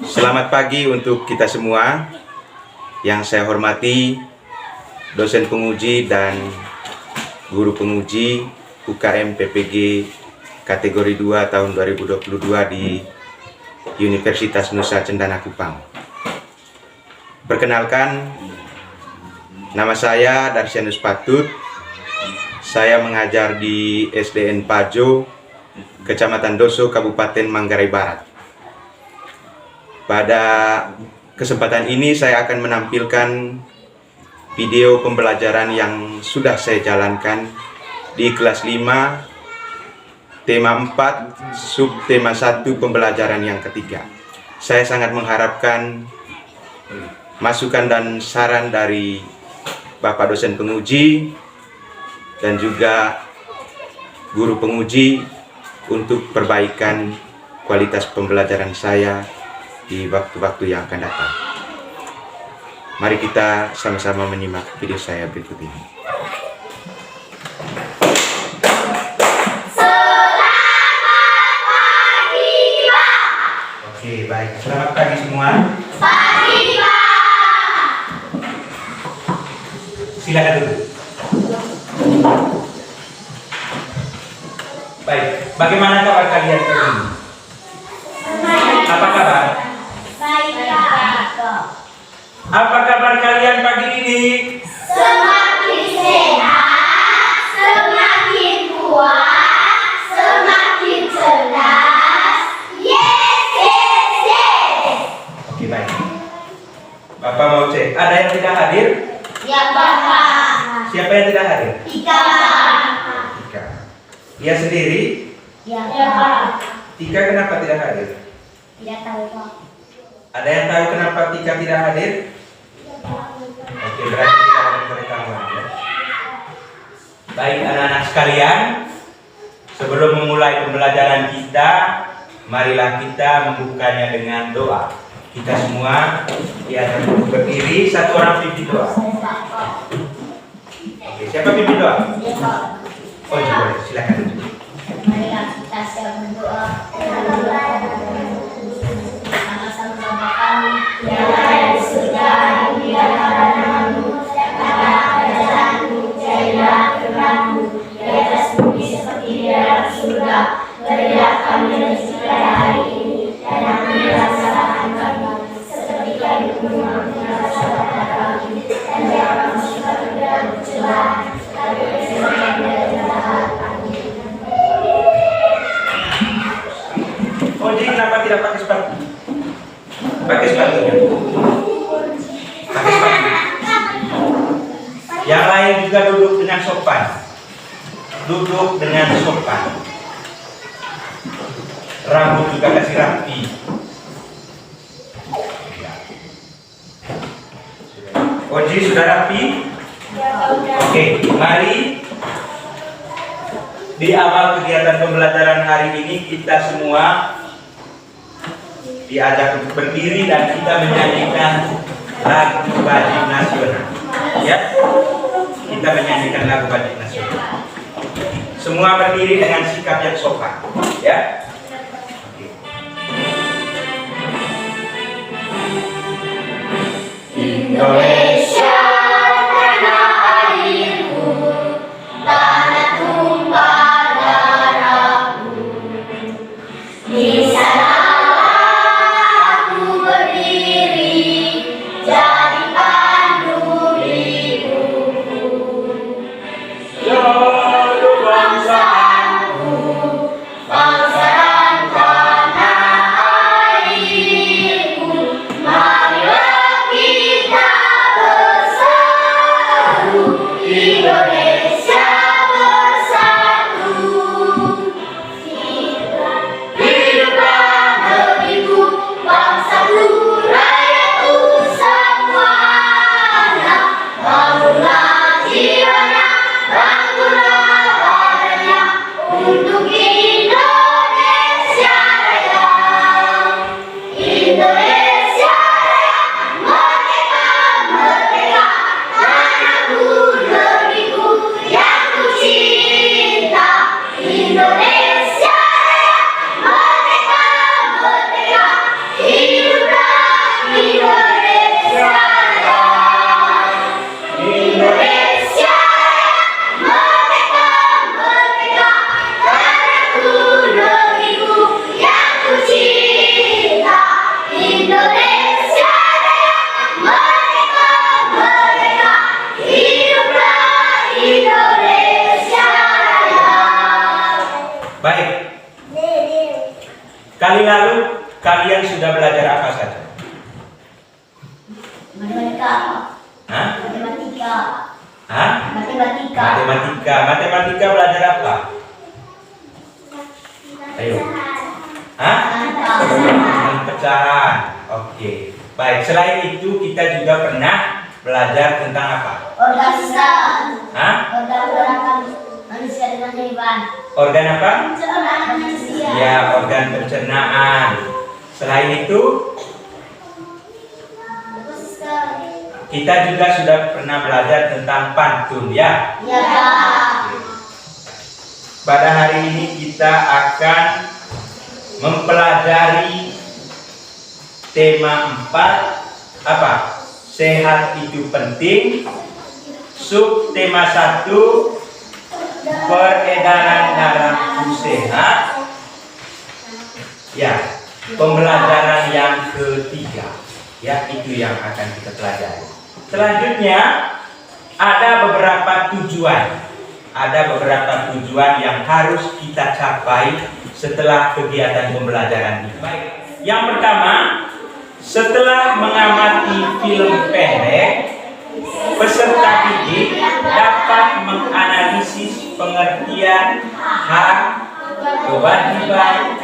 Selamat pagi untuk kita semua. Yang saya hormati dosen penguji dan guru penguji UKM PPG kategori 2 tahun 2022 di Universitas Nusa Cendana Kupang. Perkenalkan, nama saya Darsianus Patut. Saya mengajar di SDN Pajo, Kecamatan Doso, Kabupaten Manggarai Barat. Pada kesempatan ini saya akan menampilkan video pembelajaran yang sudah saya jalankan di kelas 5, tema 4, subtema 1, pembelajaran yang ketiga. Saya sangat mengharapkan masukan dan saran dari Bapak dosen penguji dan juga guru penguji untuk perbaikan kualitas pembelajaran saya di waktu-waktu yang akan datang. Mari kita sama-sama menyimak video saya berikut ini. Selamat pagi, Pak. Oke, baik. Selamat pagi semua. Pagi, Pak. Silakan duduk. Baik, bagaimana kabar kalian hari ini? Apa kabar? Baik, Pak. Apa kabar kalian pagi ini? Semakin sehat, semakin kuat, semakin cerdas. Yes, yes, yes. Oke, baik. Bapak mau cek, ada yang tidak hadir? Ya, Bapak. Siapa yang tidak hadir? Tika, Pak. Tika. Dia sendiri? Ya, Pak. Tika kenapa tidak hadir? Tidak tahu, Pak. Ada yang tahu kenapa Tika tidak hadir? Oke, berarti kita ada pemberitahuan ya. Baik anak-anak sekalian, sebelum memulai pembelajaran kita, marilah kita membukanya dengan doa. Kita semua berdiri, satu orang pimpin doa. Oke, siapa pimpin doa? Ya, Pak. Oh, boleh, silakan. Marilah kita siap berdoa. Sama-sama Bapa kami yang ada di surga, dimuliakanlah namamu, datanglah kerajaanmu, jadilah kehendakmu di atas bumi seperti di dalam surga. Berilah kami rezeki pada hari ini, dan ampunilah kesalahan kami, seperti kami mengampuni kesalahan kami, dan jangan masukkan ke dalam pencobaan, tapi selamatkan dari jahat. Oji, kenapa tidak pakai sepatu? Pakai sepatunya. Pakai sepatu. Yang lain juga duduk dengan sopan. Duduk dengan sopan. Rambut juga kasih rapi. Oji sudah rapi? Oke, mari di awal kegiatan pembelajaran hari ini kita semua diajak untuk berdiri dan kita menyanyikan lagu wajib nasional. Ya, kita menyanyikan lagu wajib nasional. Semua berdiri dengan sikap yang sopan. Ya. Oke. Indonesia tanah airku, tanah tumpah darahku. Di sanalah aku berdiri, jadi pandu hidupku. Yaitu bangsaku, bangsa kalian sudah belajar apa saja? Matematika. Hah? Matematika. Hah? Matematika. Matematika. Matematika belajar apa? Ayo. Hah? Dengan pecahan. Oke. Baik, selain itu kita juga pernah belajar tentang apa? Organisasi. Hah? Organ manusia dengan hewan. Organ apa? Pencernaan manusia. Ya, organ pencernaan. Selain itu, kita juga sudah pernah belajar tentang pantun, ya. Ya. Pada hari ini kita akan mempelajari tema 4 apa? Sehat itu penting. Sub tema 1 peredaran darahku sehat. Ya, pembelajaran yang ketiga. Ya, itu yang akan kita pelajari. Selanjutnya ada beberapa tujuan. Ada beberapa tujuan yang harus kita capai setelah kegiatan pembelajaran ini. Baik. Yang pertama, setelah mengamati film pendek, peserta didik dapat menganalisis pengertian hak, kewajiban,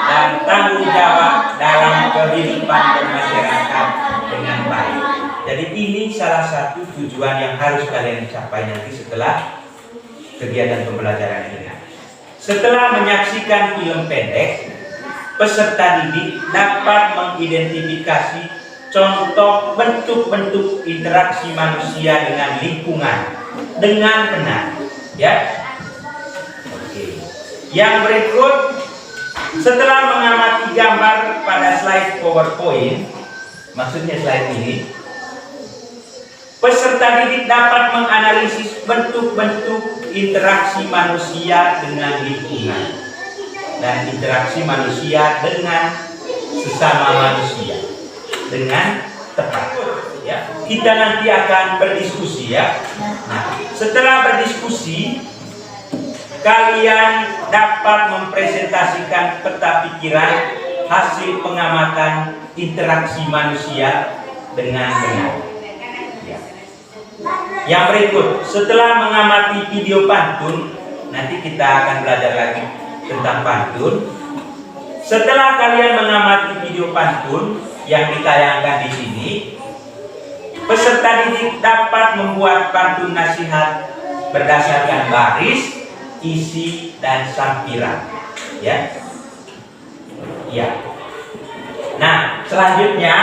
dan tanggung jawab dalam kehidupan bermasyarakat dengan baik. Jadi ini salah satu tujuan yang harus kalian capai nanti setelah kegiatan pembelajaran ini. Setelah menyaksikan film pendek, peserta didik dapat mengidentifikasi contoh bentuk-bentuk interaksi manusia dengan lingkungan dengan benar. Ya. Oke. Yang berikut, setelah mengamati gambar pada slide PowerPoint, maksudnya slide ini, peserta didik dapat menganalisis bentuk-bentuk interaksi manusia dengan lingkungan dan interaksi manusia dengan sesama manusia dengan tepat. Ya, kita nanti akan berdiskusi ya. Nah, setelah berdiskusi, kalian dapat mempresentasikan peta pikiran hasil pengamatan interaksi manusia dengan benar. Ya. Yang berikut, setelah mengamati video pantun, nanti kita akan belajar lagi tentang pantun. Setelah kalian mengamati video pantun yang ditayangkan di sini, peserta didik dapat membuat pantun nasihat berdasarkan baris, isi, dan sampiran. Ya. Ya. Nah, selanjutnya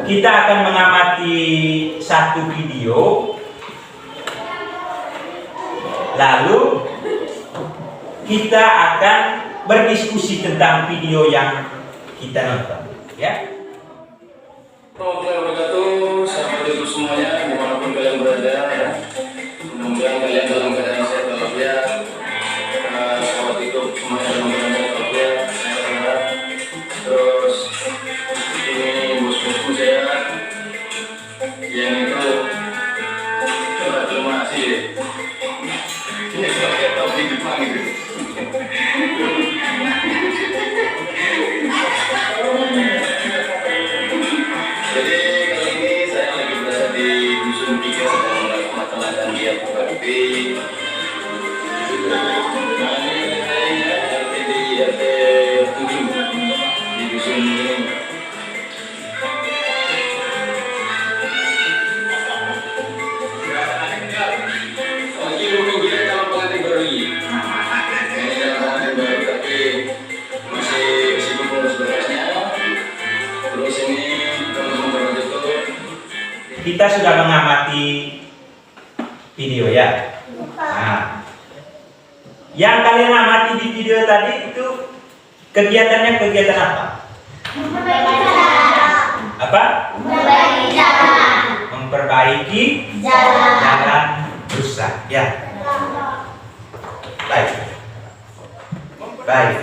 kita akan mengamati satu video, lalu kita akan berdiskusi tentang video yang kita nonton, ya. Assalamualaikum warahmatullahi wabarakatuh. Assalamualaikum semuanya, dimanapun kalian berada. Mudah-mudahan kalian dalam keadaan sehat walafiat. Sahabat hidup semuanya dalam keadaan sehat walafiat. Saya harap. Terus ini bos-bosku saya yang itu terima kasih. Ini sebagai topik Jepang gitu. Jadi kali ini saya lagi berada di Dusun 3 dan melaksanakan diet PKP. Nah ini saya di RT 7 di Dusun ini. Lagi mungkin dalam pengantin baru ini. Ini dalam pengantin baru tapi masih belum berasnya. Terus ini teman-teman itu Kita sudah mengamati video ya. Nah, yang kalian amati di video tadi itu kegiatannya kegiatan apa? Apa? Memperbaiki jalan rusak. Ya. Baik. Baik.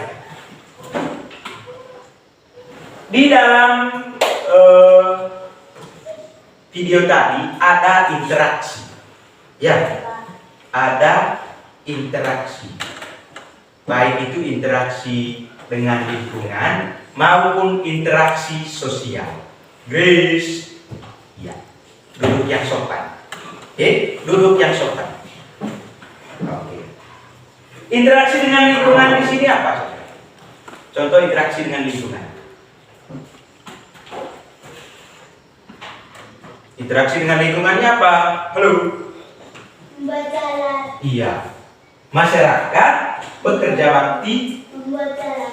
Di dalam video tadi ada interaksi. Ya. Ada interaksi. Baik itu interaksi dengan lingkungan maupun interaksi sosial. Grace, ya, duduk yang sopan. Oke, duduk yang sopan. Oke. Interaksi dengan lingkungan di sini apa? Contoh interaksi dengan lingkungan. Interaksi dengan lingkungannya apa? Halo. Membuat jalan. Iya. Masyarakat bekerja bakti Membuat jalan.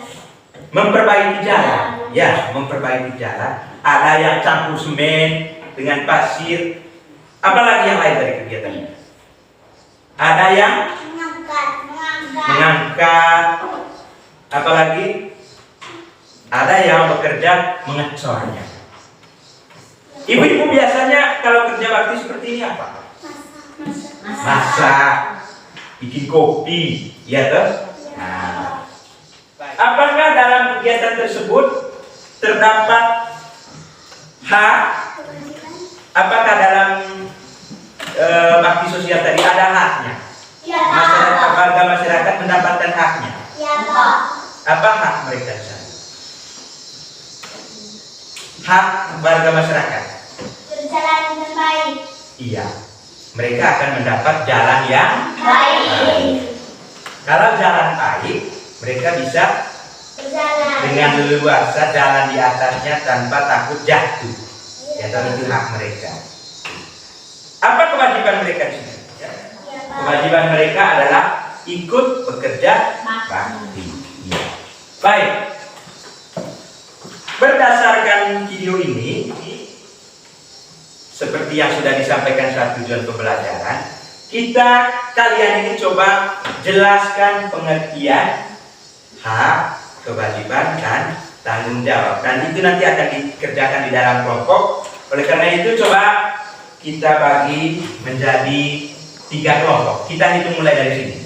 memperbaiki jalan. Ya, memperbaiki jalan. Ada yang campur semen dengan pasir. Apalagi yang lain dari kegiatan ini? Ada yang mengangkat. Apalagi? Ada yang bekerja mengecornya. Ibu-ibu biasanya kalau kerja bakti seperti ini apa? Masak, bikin kopi, ya toh? Nah, apakah dalam kegiatan tersebut terdapat hak? Apakah dalam bakti sosial tadi ada haknya? Ya, Masyarakat, warga masyarakat mendapatkan haknya. Ya, Pak. Apa hak mereka di sana? Hak warga masyarakat. Berjalan dengan baik. Iya, mereka akan mendapat jalan yang Baik. Kalau jalan baik, mereka bisa Berjalan. dengan leluasa jalan di atasnya tanpa takut jatuh. Ya, itu hak mereka. Apa kewajiban mereka di sini? Ya. Ya, Pak. Kewajiban mereka adalah ikut bekerja bakti. Ya. Baik. Berdasarkan video ini, seperti yang sudah disampaikan saat tujuan pembelajaran, kalian ini coba jelaskan pengertian hak, kewajiban, dan tanggung jawab. Dan itu nanti akan dikerjakan di dalam kelompok. Oleh karena itu coba kita bagi menjadi 3 kelompok. Kita hitung mulai dari sini.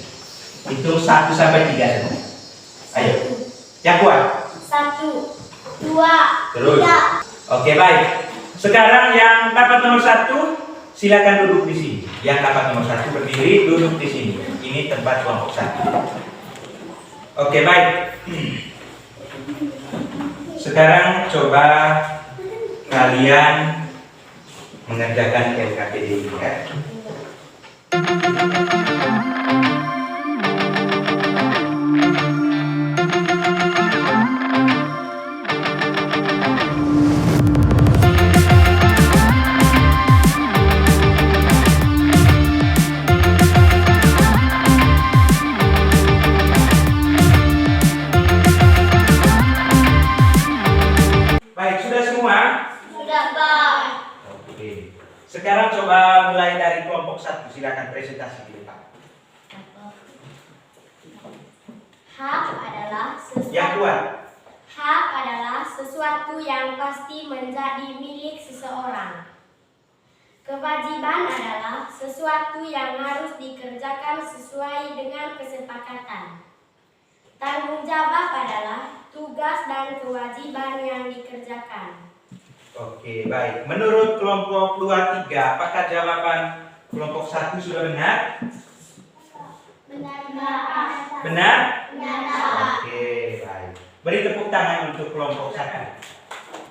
Hitung 1 sampai 3 saja. Ayo. Yang kuat. 1, 2, Terus. 3. Oke, baik. Sekarang yang dapat nomor 1 silakan duduk di sini. Yang dapat nomor 1 berdiri, duduk di sini. Ini tempat kelompok 1. Oke, baik. Sekarang coba kalian mengerjakan LKPD ini ya. Baik, sudah semua? Sudah, Pak. Oke. Sekarang coba mulai dari kelompok 1. Silakan presentasi di depan. Hak adalah Yang kuat. Hak adalah sesuatu yang pasti menjadi milik seseorang. Kewajiban adalah sesuatu yang harus dikerjakan sesuai dengan kesepakatan. Tanggung jawab adalah tugas dan kewajiban yang dikerjakan. Oke, baik. Menurut kelompok 2, 3, apakah jawaban kelompok 1 sudah benar? Benar, Benar? Benar. Oke, baik. Beri tepuk tangan untuk kelompok 1.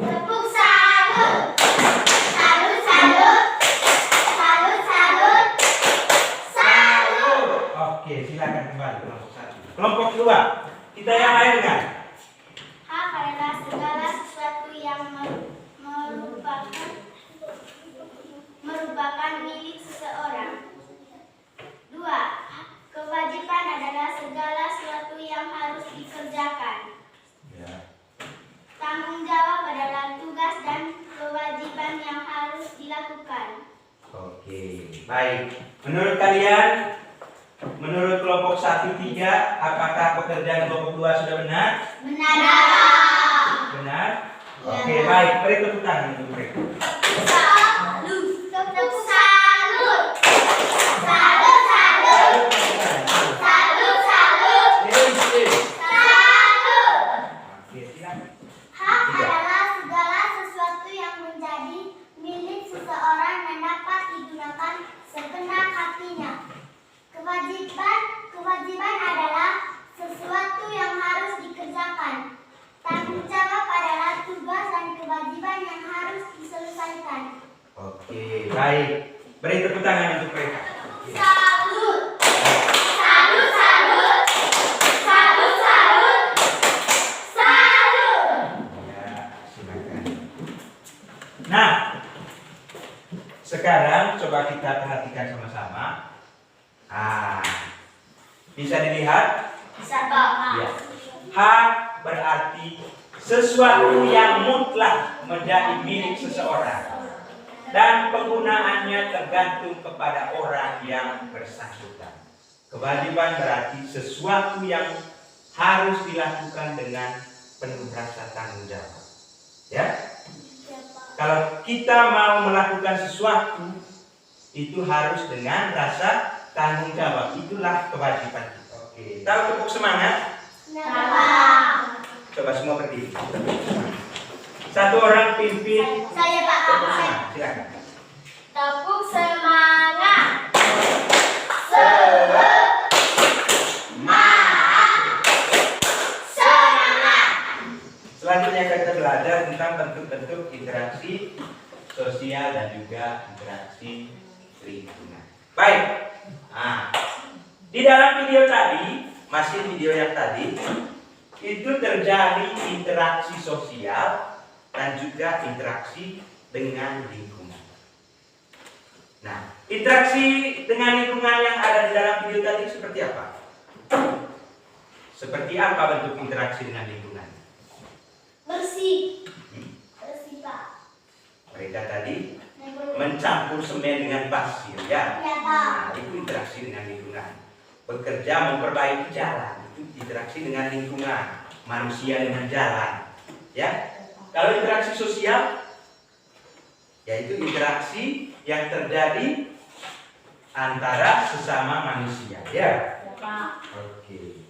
Tepuk salut. Salut, salut. Salut, salut. Salut. Oke, silakan kembali kelompok 1. Kelompok 2, kita yang lain dengar. Hak adalah segala sesuatu yang merupakan milik seseorang. 2. Kewajiban adalah segala sesuatu yang harus dikerjakan. Ya. Tanggung jawab adalah tugas dan kewajiban yang harus dilakukan. Oke, baik. Menurut kalian, menurut kelompok 1, 3, apakah pekerjaan kelompok 2 sudah benar? Benar. Benar? Oke, baik. Beri tepuk tangan untuk mereka. Salut. Tepuk salut. Salut, salut. Salut, salut. Salut. Oke, silakan. Hak adalah segala sesuatu yang menjadi milik seseorang dan dapat digunakan segenap hatinya. Kewajiban adalah sesuatu yang harus dikerjakan. Oke, baik. Beri tepuk tangan untuk mereka. Salut. Salut, salut. Salut, salut. Salut. Ya, silakan. Nah, sekarang coba kita perhatikan sama-sama. Bisa dilihat? Bisa, Pak. Ya. H berarti sesuatu yang mutlak menjadi milik seseorang dan penggunaannya tergantung kepada orang yang bersangkutan. Kewajiban berarti sesuatu yang harus dilakukan dengan penuh rasa tanggung jawab. Ya. Kalau kita mau melakukan sesuatu itu harus dengan rasa tanggung jawab. Itulah kewajiban kita. Oke, tahu tepuk semangat? Coba semua berdiri. Satu orang pimpin. Saya, Pak. Tepuk semangat. Silakan. Tepuk semangat. Semangat. Selanjutnya kita belajar tentang bentuk-bentuk interaksi sosial dan juga interaksi lingkungan. Baik. Di dalam video tadi, masih video yang tadi, itu terjadi interaksi sosial dan juga interaksi dengan lingkungan. Nah, interaksi dengan lingkungan yang ada di dalam video tadi seperti apa? Seperti apa bentuk interaksi dengan lingkungan? Bersih. Bersih, Pak. Mereka tadi mencampur semen dengan pasir, ya. Ya, Pak. Nah, itu interaksi dengan lingkungan. Bekerja memperbaiki jalan, itu interaksi dengan lingkungan. Manusia dengan jalan, ya. Kalau interaksi sosial, yaitu interaksi yang terjadi antara sesama manusia, ya. Oke.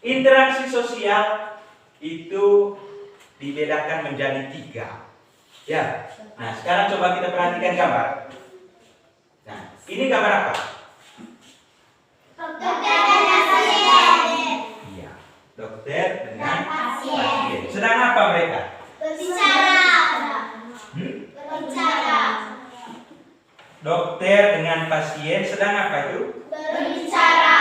Interaksi sosial itu dibedakan menjadi 3, ya. Nah, sekarang coba kita perhatikan gambar. Nah, ini gambar apa? Dokter dan pasien. Iya, dokter dengan Pasien. pasien. Sedang apa mereka? Berbicara. Berbicara. Dokter dengan pasien sedang apa itu? Berbicara.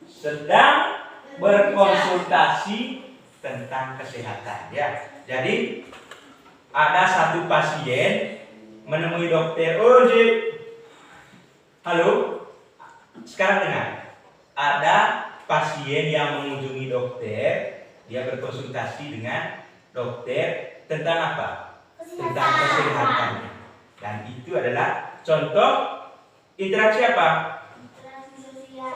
Sedang berkonsultasi tentang kesehatan, ya. Jadi ada satu pasien menemui dokter. Oh, halo. Sekarang dengar. Ada pasien yang mengunjungi dokter, dia berkonsultasi dengan dokter tentang apa? Tentang kesehatannya. Dan itu adalah contoh interaksi apa? Interaksi sosial.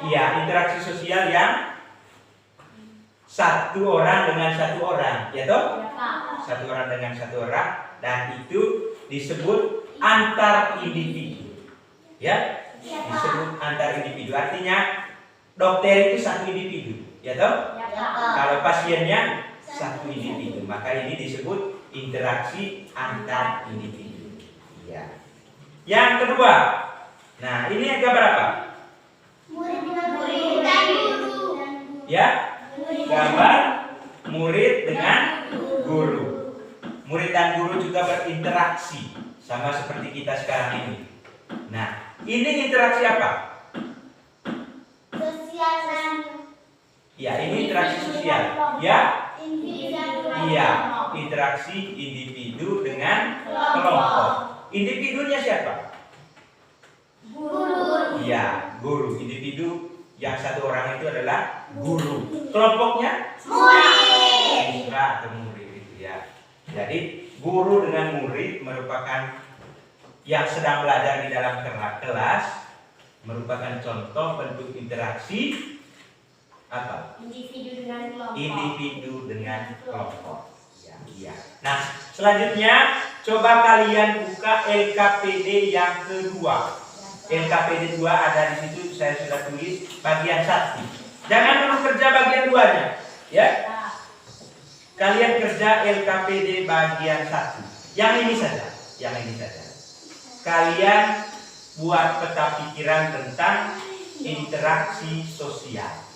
Iya, interaksi sosial yang satu orang dengan satu orang, ya toh? Ya, Pak. Satu orang dengan satu orang, dan itu disebut antar individu, ya? Disebut antar individu. Artinya dokter itu satu individu, ya toh? Ya, Pak. Kalau pasiennya satu individu, maka ini disebut interaksi antar individu. Ya. Yang kedua, nah ini gambar apa? Murid dan guru. Ya, gambar murid dengan guru. Murid dan guru juga berinteraksi, sama seperti kita sekarang ini. Nah, ini interaksi apa? Sosial dan Ya, ini interaksi sosial. Ya, individu. iya, interaksi individu dengan kelompok. Individunya siapa? Guru. Iya, guru. Individu yang satu orang itu adalah guru. Kelompoknya Murid. siswa atau murid itu, ya. Jadi guru dengan murid merupakan yang sedang belajar di dalam kelas, merupakan contoh bentuk interaksi apa? Individu dengan kelompok. Individu dengan kelompok. Ya, iya. Nah, selanjutnya coba kalian buka LKPD yang kedua. LKPD 2 ada di situ, saya sudah tulis bagian 1. Jangan dulu kerja bagian 2-nya, ya. Kalian kerja LKPD bagian 1. Yang ini saja, yang ini saja. Kalian buat peta pikiran tentang interaksi sosial.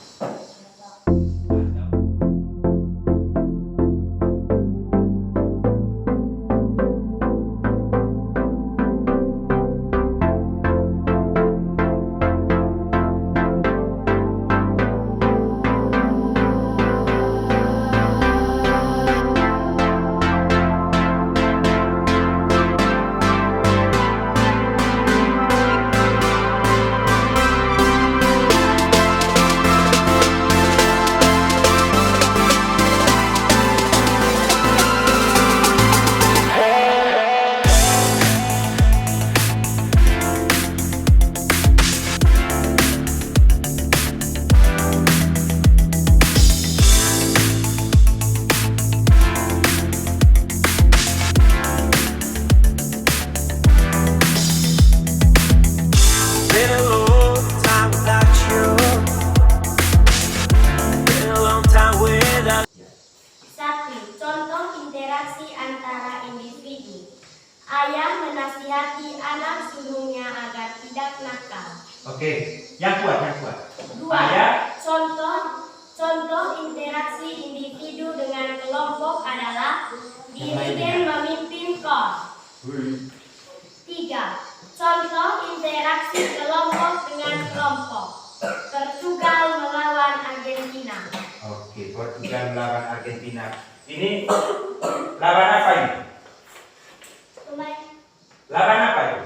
anak-anak sulungnya agar tidak nakal. Oke, yang kuat, yang kuat. 2. Saya Contoh interaksi individu dengan kelompok adalah dirigen memimpin kelompok. 3. Contoh interaksi kelompok dengan kelompok. Portugal melawan Argentina. Oke, Portugal melawan Argentina. Ini lawan apa ini? Lawan apa itu?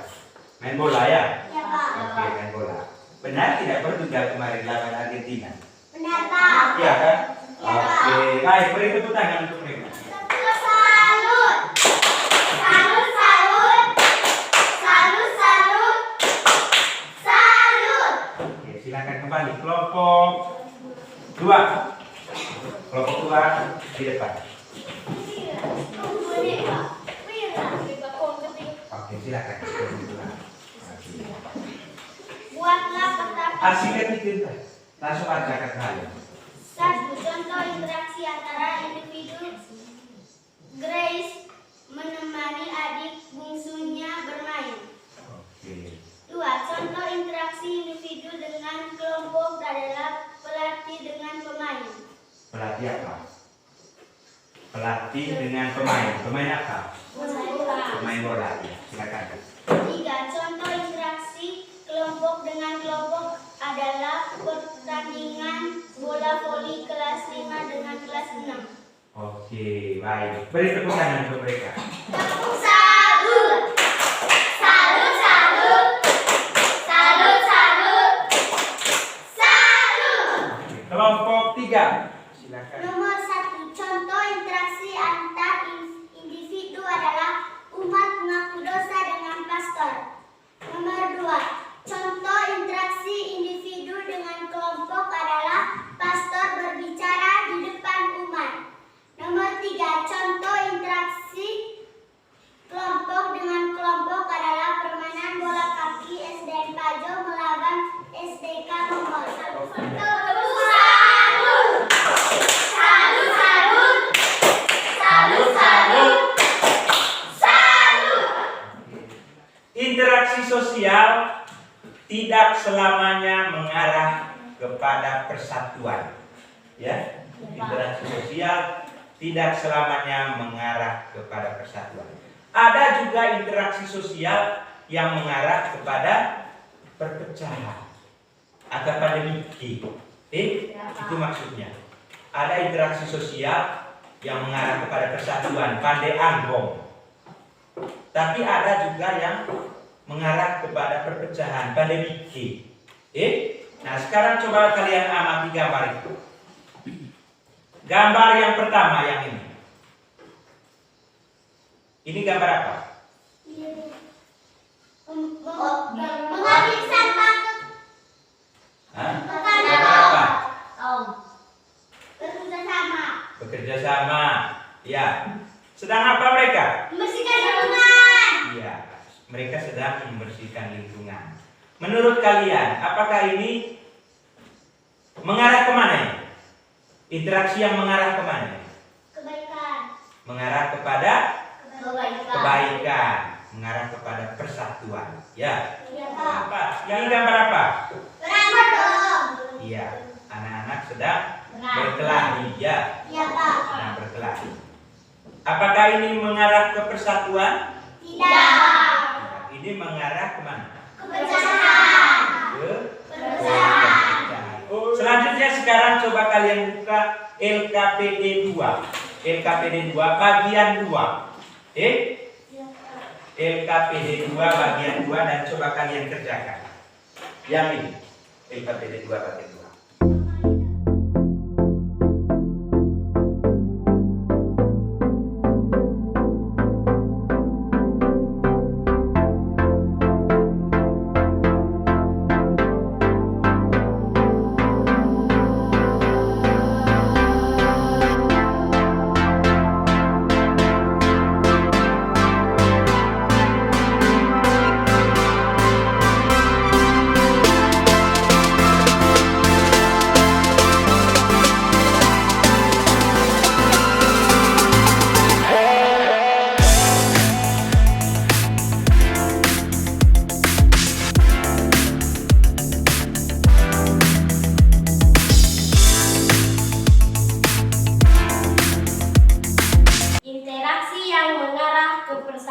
Main bola ya? Ya, Pak. Oke, main bola. Benar tidak Portugal kemarin lawan Argentina? Benar, Pak. Iya kan? Iya, Pak. Oke, baik, beri tepuk tangan untuk mereka. Salut. Salut, salut. Salut, salut. Salut. Oke, silakan kembali kelompok 2. Kelompok 2 di depan. Oke, silakan. Buatlah peta. Hasilnya kita langsung aja ke kalian. 1. Contoh interaksi antara individu. Grace menemani adik bungsunya bermain. Oke. 2. Contoh interaksi individu dengan kelompok adalah pelatih dengan pemain. Pelatih apa? Pelatih dengan pemain. Pemain apa? Pemain bola. Ya, silakan. 3. Contoh interaksi kelompok dengan kelompok adalah pertandingan bola voli kelas 5 dengan kelas 6. Oke, baik. Beri tepuk tangan untuk mereka. Salut. Salut, salut. Salut, salut. Salut. Kelompok 3. Silakan. Nomor 1. Contoh interaksi antar individu adalah umat mengaku dosa dengan pastor. Nomor 2. Contoh interaksi individu dengan kelompok adalah pastor berbicara di depan umat. Nomor 3. Contoh interaksi kelompok dengan kelompok adalah permainan bola kaki SDN Pajo melawan SDK Lombok. Salut. Salut, salut. Salut, salut. Salut. Interaksi sosial tidak selamanya mengarah kepada persatuan. Ya, interaksi sosial tidak selamanya mengarah kepada persatuan. Ada juga interaksi sosial yang mengarah kepada perpecahan atau pandemiki. Itu maksudnya. Ada interaksi sosial yang mengarah kepada persatuan, pandean bom. Tapi ada juga yang mengarah kepada perpecahan, pandemiki. Nah, sekarang coba kalian amati gambar itu. Gambar yang pertama yang ini. Ini gambar apa? Mengambil sampah. Hah? Makanan. Gambar apa? Bekerja sama. Bekerja sama. Ya. Sedang apa mereka? Membersihkan lingkungan. Iya. Mereka sedang membersihkan lingkungan. Menurut kalian, apakah ini mengarah kemana ya? Interaksi yang mengarah kemana? Kebaikan. Mengarah kepada Kebaikan. kebaikan, mengarah kepada persatuan. Ya. Iya, Pak. Apa? Yang ini gambar apa? Berangkat dong. Iya. Anak-anak sedang Berenang. berkelahi. Ya. Iya, Pak. Sedang berkelahi. Apakah ini mengarah ke persatuan? Tidak. Ini mengarah kemana? Kepecahan. Ke Perpecahan. Selanjutnya sekarang coba kalian buka LKPD 2. LKPD 2 bagian 2. LKPD 2 bagian 2 dan coba kalian kerjakan. Yang ini LKPD 2 bagian 2.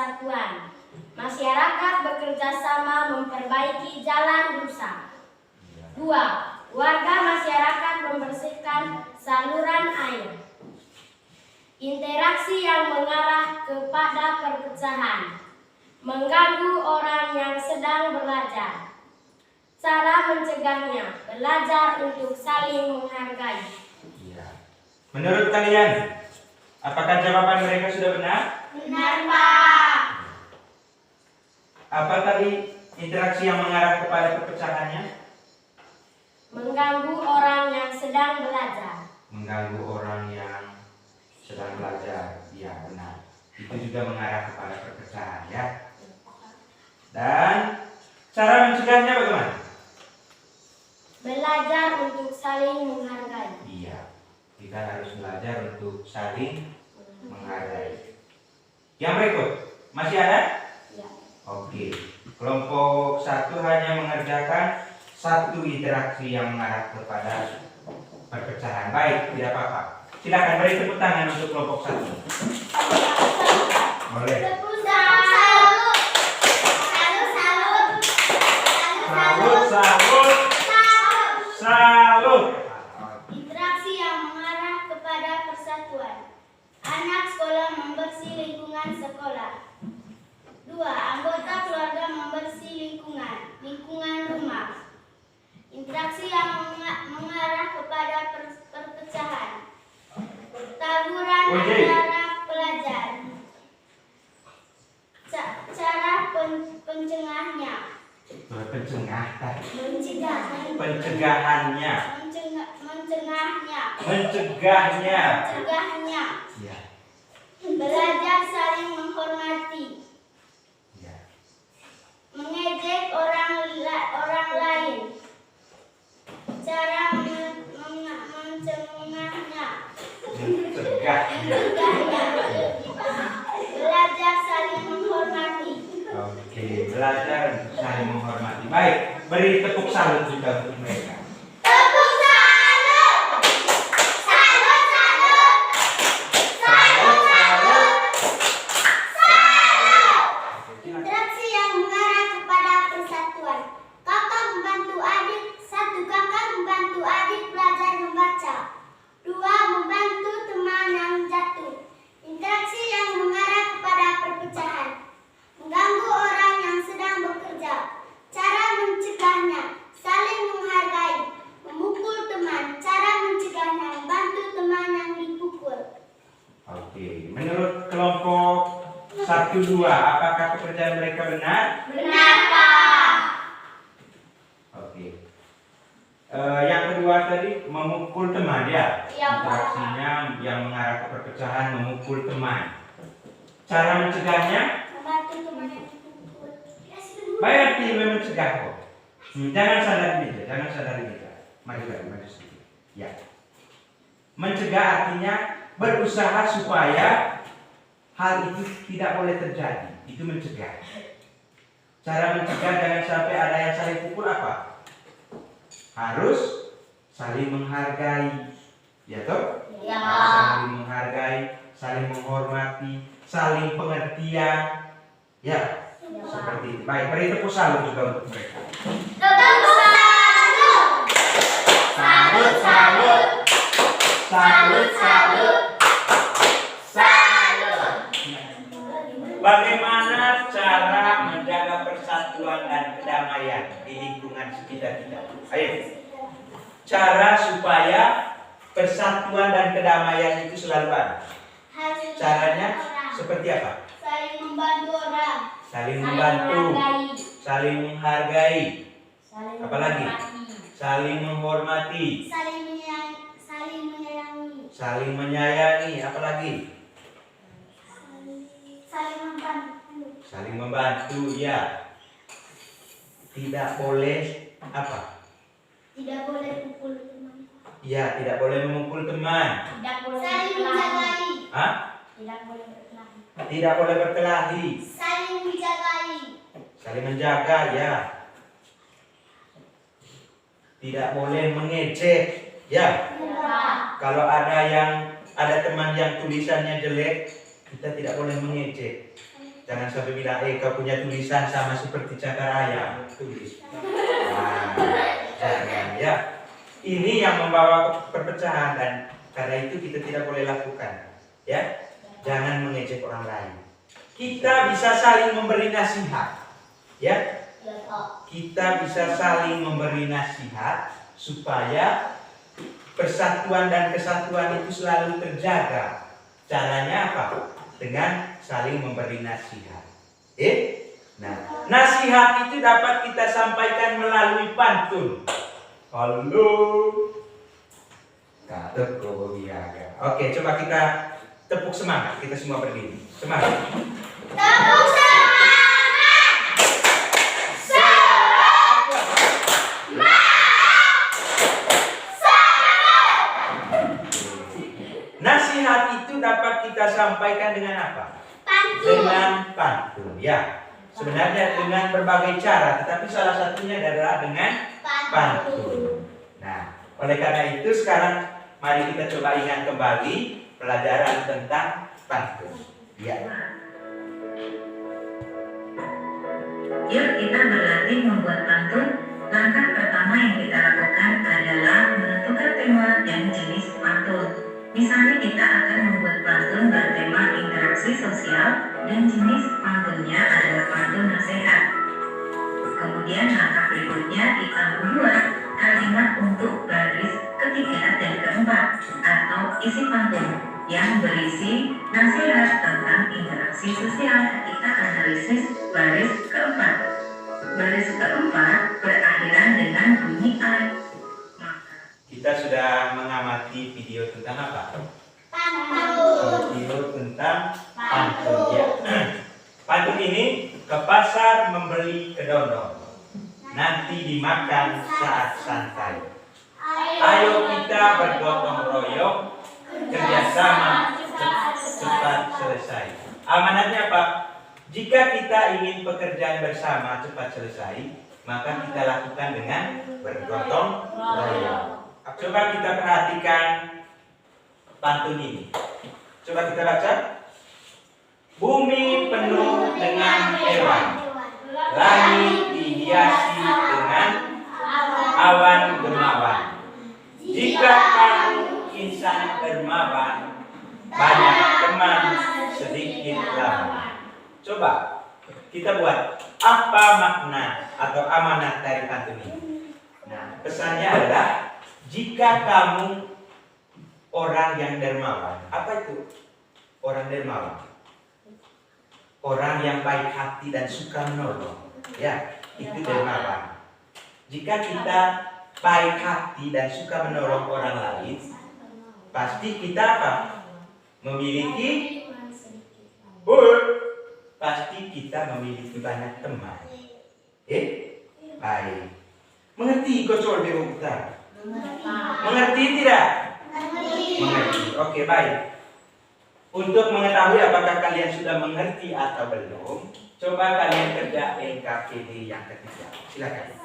persatuan. Masyarakat bekerja sama memperbaiki jalan rusak. 2. Warga masyarakat membersihkan saluran air. Interaksi yang mengarah kepada perpecahan, mengganggu orang yang sedang belajar. Cara mencegahnya, belajar untuk saling menghargai. Menurut kalian, apakah jawaban mereka sudah benar? Benar, Pak. Apa tadi interaksi yang mengarah kepada perpecahannya? Mengganggu orang yang sedang belajar. Mengganggu orang yang sedang belajar. Ya, benar. Itu juga mengarah kepada perpecahan, ya. Dan cara mencegahnya bagaimana? Belajar untuk saling menghargai. Iya, kita harus belajar untuk saling menghargai. Yang berikut, masih ada? Ya. Oke, kelompok 1 hanya mengerjakan 1 interaksi yang mengarah kepada perpecahan. Baik, tidak apa-apa. Silakan beri tepuk tangan untuk kelompok 1. Boleh. Salut. Interaksi yang mengarah kepada persatuan. Anak sekolah membersih lingkungan sekolah. 2. Anggota keluarga membersih lingkungan rumah. Interaksi yang mengarah kepada perpecahan. Tawuran antara pelajar. Cara pencegahnya. Pencegahannya. Ya. Belajar saling menghormati. Ya. Mengejek orang lain. Cara mencegahnya. Belajar saling menghormati. Oke, belajar saling menghormati. Baik, beri tepuk salut juga untuk mereka. Tepuk salut. Salut, salut. Salut, salut. Salut. Interaksi yang mengarah kepada persatuan. Kakak membantu adik. 1. Kakak membantu adik belajar membaca. 2. Membantu teman yang jatuh. Interaksi yang mengarah kepada perpecahan. Mengganggu orang yang sedang bekerja. Cara mencegahnya, saling menghargai. Memukul teman. Cara mencegahnya, membantu teman yang dipukul. Oke, menurut kelompok 1-2, apakah pekerjaan mereka benar? Benar, Pak. Oke. Yang kedua tadi memukul teman, ya? Iya, Pak. Interaksinya yang mengarah ke perpecahan, memukul teman. Cara mencegahnya? Membantu teman yang dipukul. Baik, artinya mencegah kok. Jangan sadar kita. Maju sedikit. Ya. Mencegah artinya berusaha supaya hal itu tidak boleh terjadi. Itu mencegah. Cara mencegah jangan sampai ada yang saling pukul apa? Harus saling menghargai. Ya toh? Ya. Saling menghargai, saling menghormati, saling pengertian. Ya. Seperti itu. Baik, beri tepuk salut juga untuk mereka. Tepuk salut. Salut, salut. Salut, salut. Salut. Bagaimana cara menjaga persatuan dan kedamaian di lingkungan sekitar kita? Ayo. Cara supaya persatuan dan kedamaian itu selalu ada. Caranya seperti apa? Saling membantu orang. Saling membantu, saling menghargai, apalagi? Saling menghormati, Saling menyayangi. saling menyayangi, apalagi? Saling membantu. Saling membantu, ya. Tidak boleh apa? Tidak boleh pukul teman. Ya, tidak boleh memukul teman. Tidak boleh saling menjagai. Hah? Tidak boleh berkelahi. Tidak boleh berkelahi. Saling menjagai. Saling menjaga, ya. Tidak boleh mengejek, ya. Ya. Kalau ada teman yang tulisannya jelek, kita tidak boleh mengejek. Jangan sampai bilang, kau punya tulisan sama seperti cakar ayam. Tulis. Nah, jangan ya. Ini yang membawa perpecahan dan karena itu kita tidak boleh lakukan. Ya, jangan mengejek orang lain. Kita bisa saling memberi nasihat. Ya, kita bisa saling memberi nasihat supaya persatuan dan kesatuan itu selalu terjaga. Caranya apa? Dengan saling memberi nasihat. Nah, nasihat itu dapat kita sampaikan melalui pantun. Halo. Kata kau biaga. Oke, coba kita tepuk semangat. Kita semua berdiri. Semangat. Tepuk semangat. Nasihat itu dapat kita sampaikan dengan apa? Pantun. Dengan pantun, ya. Sebenarnya dengan berbagai cara, tetapi salah satunya adalah dengan pantun. Nah, oleh karena itu sekarang mari kita coba ingat kembali pelajaran tentang pantun. Ya. Yuk kita berlatih membuat pantun. Langkah pertama yang kita lakukan adalah menentukan tema dan jenis pantun. Misalnya kita akan membuat pantun bertema interaksi sosial dan jenis pantunnya adalah pantun nasihat. Kemudian langkah berikutnya kita membuat kalimat untuk baris ketiga dan keempat atau isi pantun yang berisi nasihat tentang interaksi sosial. Kita analisis baris keempat. Baris keempat berakhiran dengan bunyi I. Kita sudah mengamati video tentang apa? Pantun. Video tentang pantun. Ya. Pantun ini ke pasar membeli kedondong, nanti dimakan saat santai. Ayo kita bergotong royong, kerjasama cepat selesai. Amanatnya apa? Jika kita ingin pekerjaan bersama cepat selesai, maka kita lakukan dengan bergotong royong. Coba kita perhatikan pantun ini. Coba kita baca. Bumi penuh dengan hewan, langit dihiasi dengan awan dermawan. Jika kamu insan dermawan, banyak teman sedikit lawan. Coba kita buat apa makna atau amanat dari pantun ini. Nah, pesannya adalah jika kamu orang yang dermawan. Apa itu orang dermawan? Orang yang baik hati dan suka menolong. Ya, itu dermawan. Jika kita baik hati dan suka menolong orang lain, pasti kita apa? Memiliki pasti kita memiliki banyak teman. Baik. Mengerti kocol berutar? Mengerti tidak? Mengerti. Oke, baik. Untuk mengetahui apakah kalian sudah mengerti atau belum, coba kalian kerja NKPD yang ketiga. Silakan.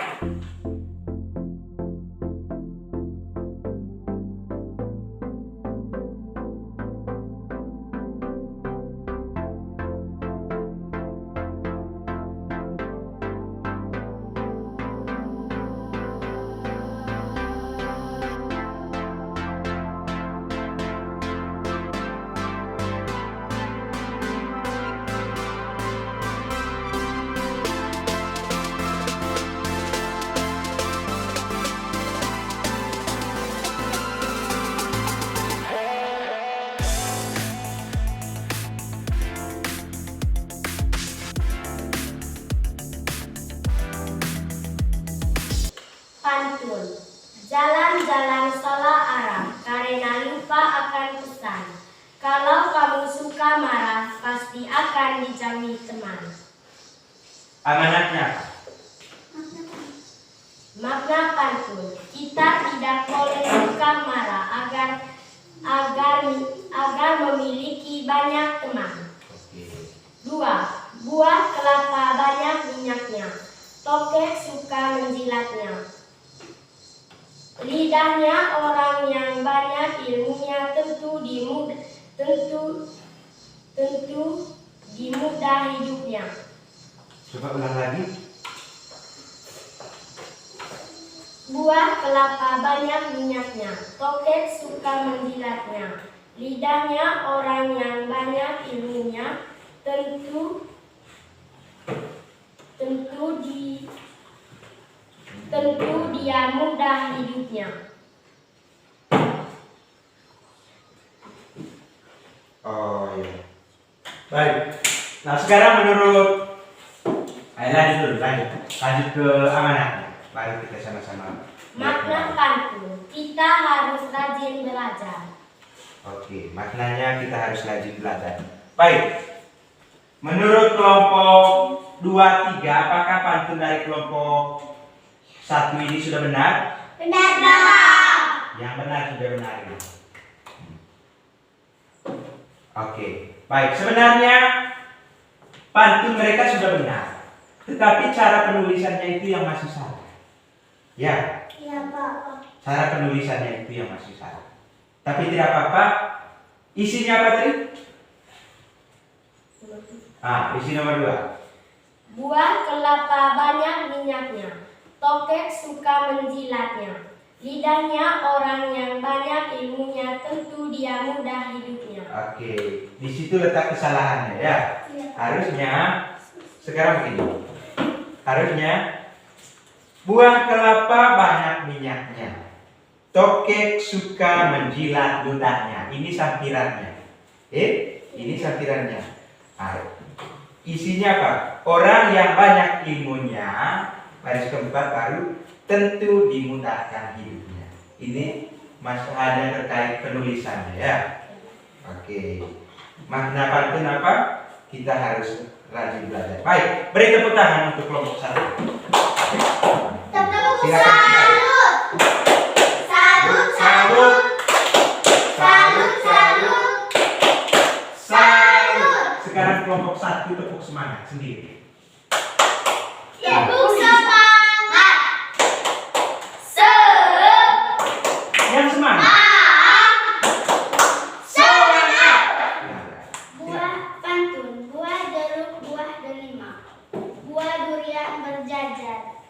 Pantun. Jalan-jalan salah arah karena lupa akan pesan. Kalau kamu suka marah, pasti akan dijauhi teman. Amanatnya. Makna pantun. Kita tidak boleh suka marah agar memiliki banyak teman. 2. Buah kelapa banyak minyaknya. Tokek suka menjilatnya. Lidahnya orang yang banyak ilmunya tentu di muda hidupnya. Coba ulang lagi. Buah kelapa banyak minyaknya, tokek suka menjilatnya. Lidahnya orang yang banyak ilmunya, tentu dia mudah hidupnya. Oh iya. Baik. Nah sekarang menurut lanjut ke amanah. Baru kita sama-sama. Makna pantun, kita harus rajin belajar. Oke, maknanya kita harus rajin belajar. Baik. Menurut kelompok 2, 3, apakah pantun dari kelompok 1 ini sudah benar? Benar, Pak. Yang benar sudah benar. Oke, baik. Sebenarnya pantun mereka sudah benar, tetapi cara penulisannya itu yang masih salah. Ya, Iya, Pak. cara penulisannya itu yang masih salah. Tapi tidak apa-apa. Isinya apa tadi? Isi nomor 2. Buah kelapa banyak minyaknya, tokek suka menjilatnya. Lidahnya orang yang banyak ilmunya, tentu dia mudah hidupnya. Oke, di situ letak kesalahannya ya. Harusnya sekarang begini. Harusnya buah kelapa banyak minyaknya, tokek suka menjilat ludahnya. Ini sampirannya. Ini sampirannya. Isinya apa? Orang yang banyak ilmunya, baris keempat baru, tentu dimudahkan hidupnya. Ini masalah terkait penulisannya ya. Oke. Makna pantun apa? Kita harus rajin belajar. Baik, beri tepuk tangan untuk kelompok 1. Silakan kembali. Salut. Sekarang kelompok 1 tepuk semangat sendiri. Tepuk semangat. Yang semangat. Buah pantun, buah jeruk, buah delima, buah durian berjajar.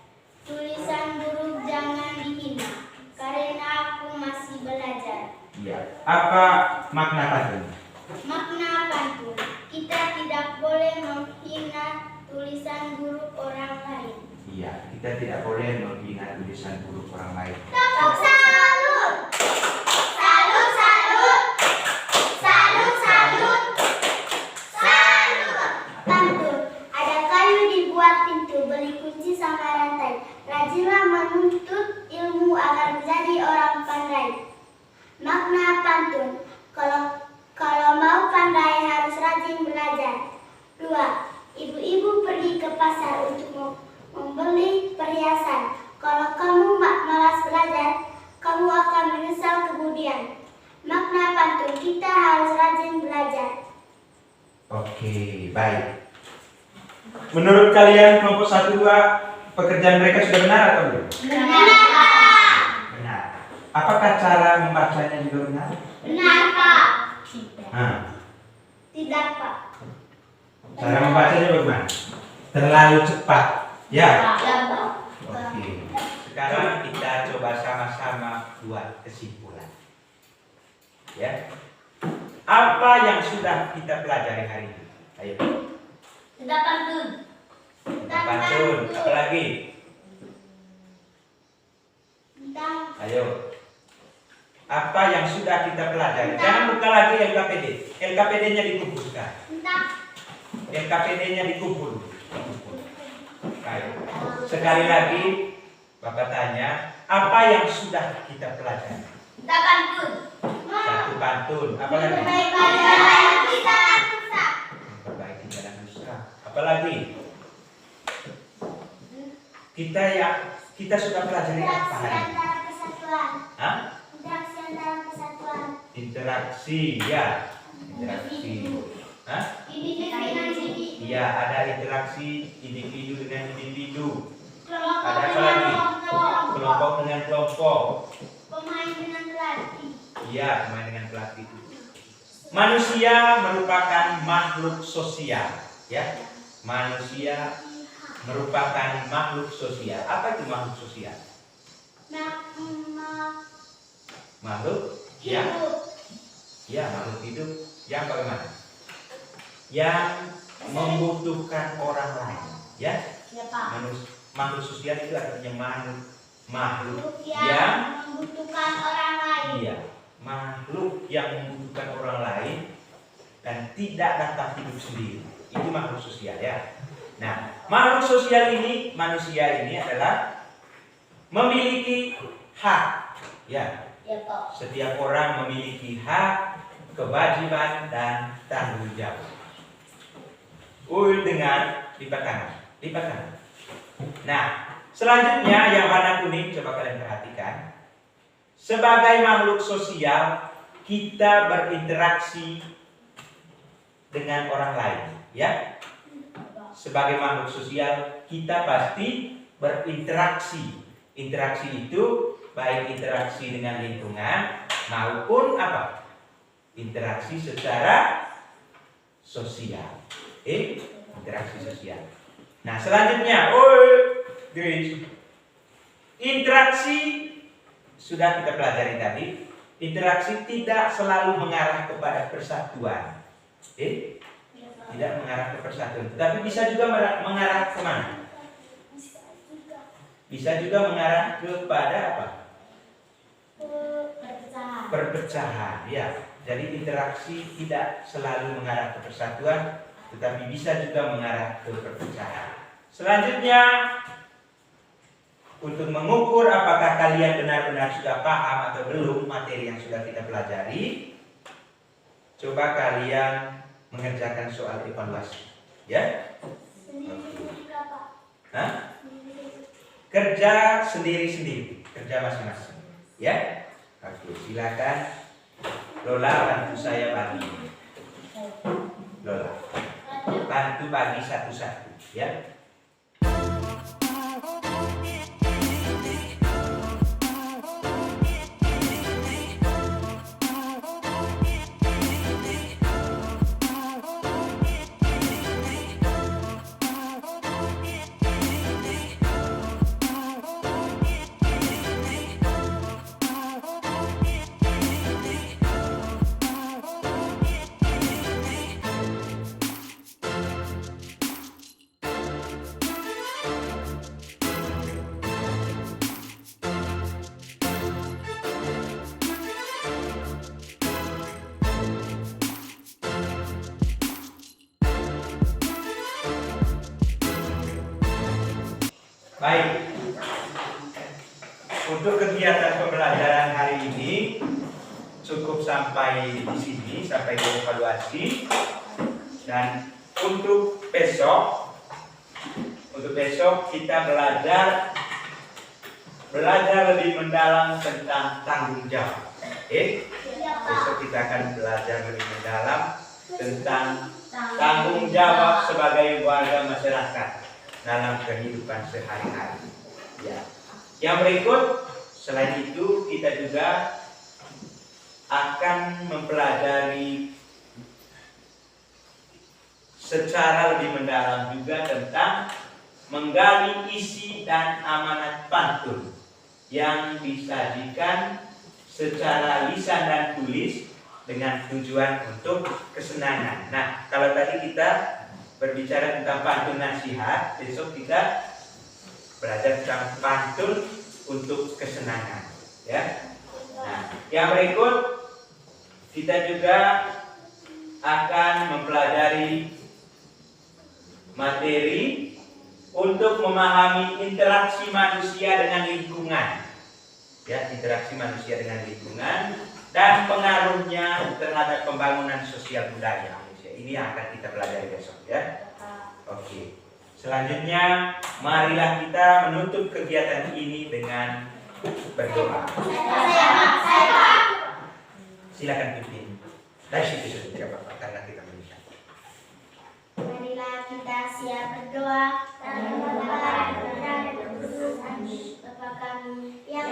Tulisan buruk jangan dihina, karena aku masih belajar. Iya. Apa makna pantun? Makna pantun, kita tidak boleh menghina tulisan buruk orang lain. Iya, kita tidak boleh menghina tulisan buruk orang lain. Tepuk salut. Salut, salut. Salut, salut. Salut. Pantun, ada kayu dibuat pintu, beli kunci sama rantai. Rajinlah menuntut ilmu agar menjadi orang pandai. Makna pantun, kalau mau pandai harus rajin belajar. 2. Ibu-ibu pergi ke pasar untuk membeli perhiasan. Kalau kamu malas belajar, kamu akan menyesal kemudian. Makna pantun, kita harus rajin belajar. Oke, baik. Menurut kalian kelompok 1, 2, pekerjaan mereka sudah benar atau belum? Benar, Benar. Apakah cara membacanya juga benar? Benar, Pak. Tidak, Pak. Cara membacanya bagaimana? Terlalu cepat. Ya. Ya, Pak. Oke. Sekarang kita coba sama-sama buat kesimpulan. Ya. Apa yang sudah kita pelajari hari ini? Ayo. Tidak pantun. Pantun. Apa lagi? Tentang Ayo. Apa yang sudah kita pelajari? Jangan buka lagi LKPD. LKPD-nya dikumpulkan. LKPD-nya dikumpul. Baik. Sekali lagi, Bapak tanya, apa yang sudah kita pelajari? tidak pantun. 1 pantun. Apa lagi? Memperbaiki jalan rusak. Apa lagi? Kita sudah pelajari apa hari ini? Hah? Interaksi ya. Interaksi. Hah? Iya, ada interaksi individu dengan individu. Ada apa lagi? Kelompok dengan kelompok. Pemain dengan pelatih. Iya, pemain dengan pelatih. Manusia merupakan makhluk sosial, ya. Manusia merupakan makhluk sosial. Apa itu makhluk sosial? Makhluk yang makhluk hidup yang bagaimana? Yang membutuhkan orang lain, ya. Makhluk sosial itu artinya makhluk yang membutuhkan orang lain. iya, makhluk yang membutuhkan orang lain dan tidak dapat hidup sendiri. Itu makhluk sosial, ya. Nah, makhluk sosial ini, manusia ini adalah memiliki hak, ya. Ya, Pak. Setiap orang memiliki hak, kewajiban dan tanggung jawab. Dengan lipat kanan. Nah, selanjutnya yang warna kuning, coba kalian perhatikan. Sebagai makhluk sosial, kita berinteraksi dengan orang lain, ya. Sebagai makhluk sosial, kita pasti berinteraksi. Interaksi itu baik interaksi dengan lingkungan maupun apa? Interaksi secara sosial. Interaksi sosial. Nah, selanjutnya, guys. Interaksi sudah kita pelajari tadi. Interaksi tidak selalu mengarah kepada persatuan. Tidak mengarah ke persatuan, tetapi bisa juga mengarah ke mana? Bisa juga mengarah kepada apa? Perpecahan, ya. Jadi interaksi tidak selalu mengarah ke persatuan, tetapi bisa juga mengarah ke perpecahan. Selanjutnya, untuk mengukur apakah kalian benar-benar sudah paham atau belum materi yang sudah kita pelajari, coba kalian mengerjakan soal evaluasi, ya. Kerja sendiri-sendiri, kerja masing-masing, ya. Oke, silakan. Lola, bantu saya bagi. Lola, bantu bagi satu-satu, ya. Baik, untuk kegiatan pembelajaran hari ini cukup sampai di sini, sampai di evaluasi. Dan untuk besok kita belajar lebih mendalam tentang tanggung jawab. Besok kita akan belajar lebih mendalam tentang tanggung jawab sebagai warga masyarakat dalam kehidupan sehari-hari. Ya. Yang berikut, selain itu kita juga akan mempelajari secara lebih mendalam juga tentang menggali isi dan amanat pantun yang disajikan secara lisan dan tulis dengan tujuan untuk kesenangan. Nah, kalau tadi kita berbicara tentang pantun nasihat, besok kita belajar tentang pantun untuk kesenangan, ya. Nah, yang berikut kita juga akan mempelajari materi untuk memahami interaksi manusia dengan lingkungan, ya, interaksi manusia dengan lingkungan dan pengaruhnya terhadap pembangunan sosial budaya. Ini yang akan kita pelajari besok, ya. Oke. Selanjutnya, marilah kita menutup kegiatan ini dengan berdoa. Silakan pimpin. Dari situ sudah tidak apa-apa karena kita melihat. Marilah kita siap berdoa dan berdoa kepada Bapa kami yang